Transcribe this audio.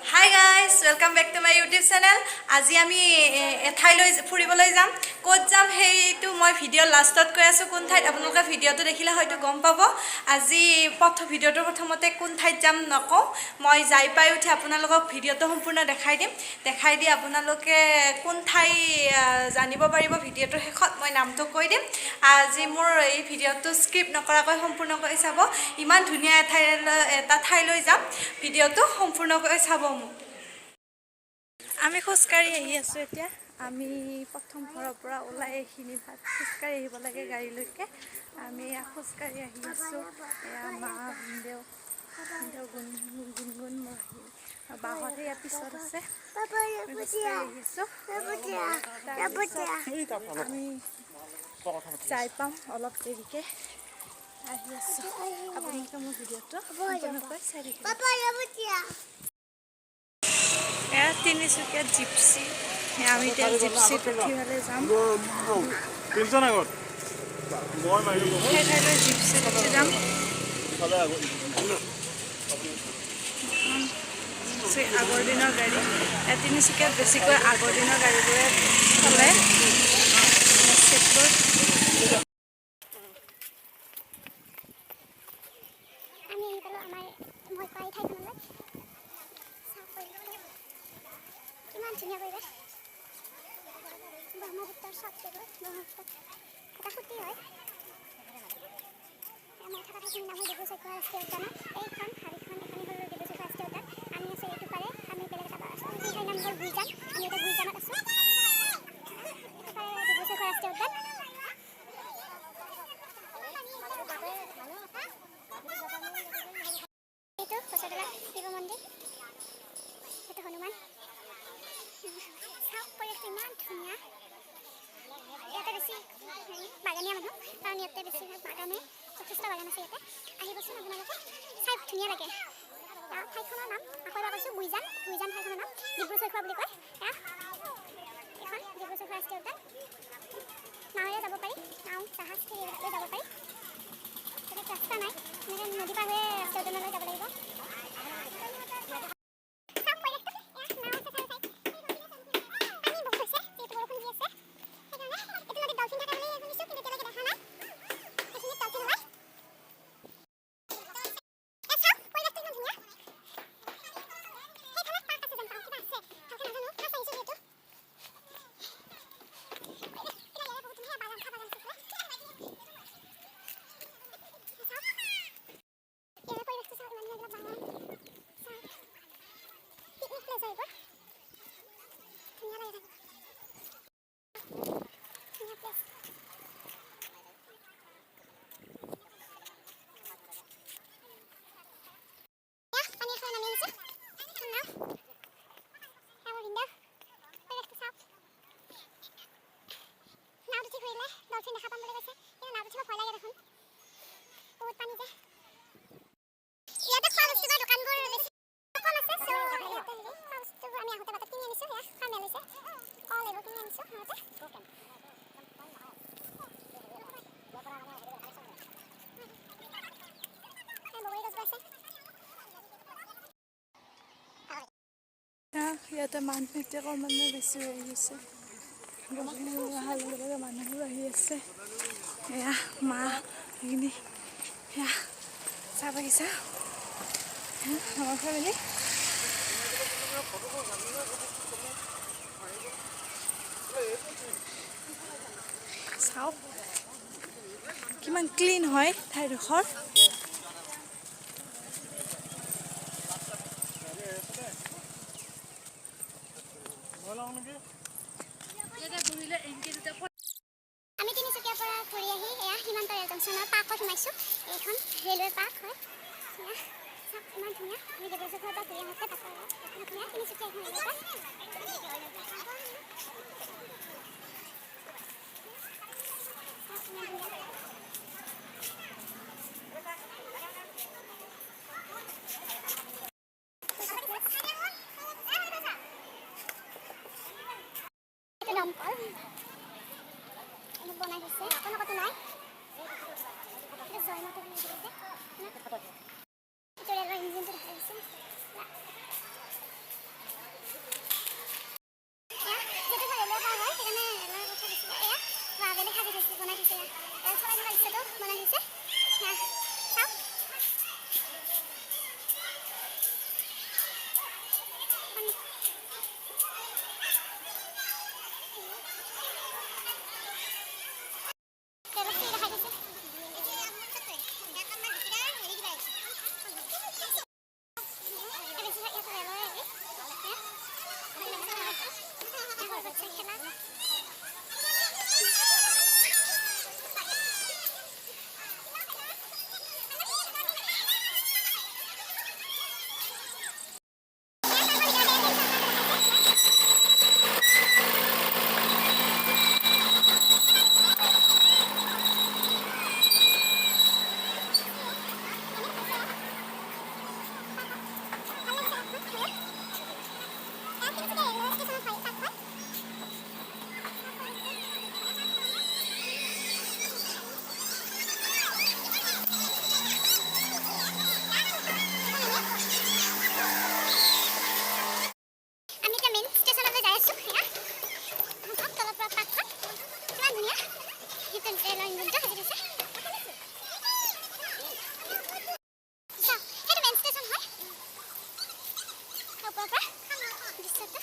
Hi guys, welcome back to my YouTube channel. আজি আমি এঠাইলৈ ফুৰিবলৈ যাম। ক'ত যাম সেইটো মই ভিডিঅ লাষ্টত কৈ আছো। কোন ঠাইত আপোনালোকে ভিডিঅটো দেখিলে হয়তো গম পাব। আজি ভিডিঅটোৰ প্ৰথমতে কোন ঠাইত যাম নকওঁ। মই যাই পাই উঠি আপোনালোকক ভিডিঅটো সম্পূৰ্ণ দেখাই দিম। দেখাই দি আপোনালোকে কোন ঠাই জানিব পাৰিব। ভিডিঅটোৰ শেষত মই নামটো কৈ দিম। আজি মোৰ এই ভিডিঅটো স্ক্ৰিপ্ট নকৰাকৈ সম্পূৰ্ণকৈ চাব। ইমান ধুনীয়া এটা ঠাইলৈ যাম। ভিডিঅটো সম্পূৰ্ণকৈ চাব। আমি খোজকাঢ়ি আহি আছোঁ এতিয়া। আমি প্ৰথম ঘৰৰ পৰা ওলাই এইখিনি ভাত খোজকাঢ়ি আহিব লাগে গাড়ীলৈকে। আমি খোজকাঢ়ি আহি আছোঁ। এয়া মা ভিনদেউ গুণগুণ বাহঁতে ইয়াৰ পিছত আছে। আমি খোজকাঢ়ি আহি আছোঁ। আমি যাই পাম অলপ দেৰিকে। আহি আছোঁ। আপোনালোকে মোৰ ভিডিঅ'টো সম্পূৰ্ণকৈ চাই থাকিব। এয়া তিনিচুকীয়া জিপচি। আমি এতিয়া জিপচিত উঠি পেলাই যাম। সেই ঠাইলৈ জিপচিত উঠি যাম। আগৰ দিনৰ গাড়ী। তিনিচুকীয়াত বেছিকৈ আগৰ দিনৰ গাড়ীবোৰে চলে। ইমান ধুনীয়া পৰিৱেশ। ব্ৰহ্মপুত্ৰৰ চাপবোৰ ব্ৰহ্মপুত্ৰ এটা সুঁতি হয়। মই থকা ঠাইখিনিৰ নাম হ'ল ডিব্ৰু-চৈখোৱা ৰাষ্ট্ৰীয় উদ্যান। এইখন হাবিখন এখনি হ'ল ডিব্ৰু-চৈখোৱা ৰাষ্ট্ৰীয় উদ্যান। আমি আছোঁ এইটো পাৰে, আমি বেলেগ এটা আছোঁ। সেই ঠাইৰ নাম হ'ল গুইজান। আমি এতিয়া গুইজানত আছোঁ। এইটো পাৰে ডিব্ৰু-চৈখোৱা ৰাষ্ট্ৰীয় উদ্যান। এইটো কচুতলা শিৱ মন্দিৰ। সেইটো হনুমান। চাওক পৰিৱেশটো ইমান ধুনীয়া। ইয়াতে বেছি বাগানীয়া মানুহ, কাৰণ ইয়াতে বেছিভাগ বাগানে যথেষ্ট বাগান আছে ইয়াতে। আহিবচোন আপোনালোকে, চাই ধুনীয়া লাগে। ঠাইখনৰ নাম আকৌ এবাৰ কৈছোঁ গুইজান। গুইজান ঠাইখনৰ নাম ডিব্ৰু-চৈখোৱা বুলি কয়। এখন ডিব্ৰু-চৈখোৱা ৰাষ্ট্ৰীয় উদ্যান। নাৱেৰে যাব পাৰি, নাও জাহাজ ফেৰীলৈ যাব পাৰি। বেলেগ ৰাস্তা নাই, এনেকৈ নদী পাৰ হৈ ৰাষ্ট্ৰীয় উদ্যানলৈ যাব লাগিব। ইয়াতে মানুহ এতিয়া অকণমান বেছি হৈ গৈছে। অহাৰ লগে লগে মানুহবোৰ আহি আছে। এয়া মা এইখিনি এয়া চাহ বাগিচা আমাৰ ফেমিলি। চাওক কিমান ক্লিন হয় ঠাইডোখৰ। আমি তিনিচুকীয়াৰ পৰা ঘূৰি আহি এয়া সীমান্ত ৰেল জংচনৰ পাৰ্কত সোমাইছোঁ। এইখন ৰেলৱে পাৰ্ক হয়। চাওক ইমান ধুনীয়া। আমি ডিব্ৰু-চৈখোৱাৰ পৰা ঘূৰি আহোঁতে ধুনীয়া তিনিচুকীয়া এখন ৰেলৱে পাৰ্ক। এইটো দমকল বনাই দিছে, কোনো কথা নাই। জয়মতী বুলি দিছে। এইটো ৰেলৰ ইঞ্জিনটো দেখা দিছে। ওপৰৰ পৰা দৃশ্যটো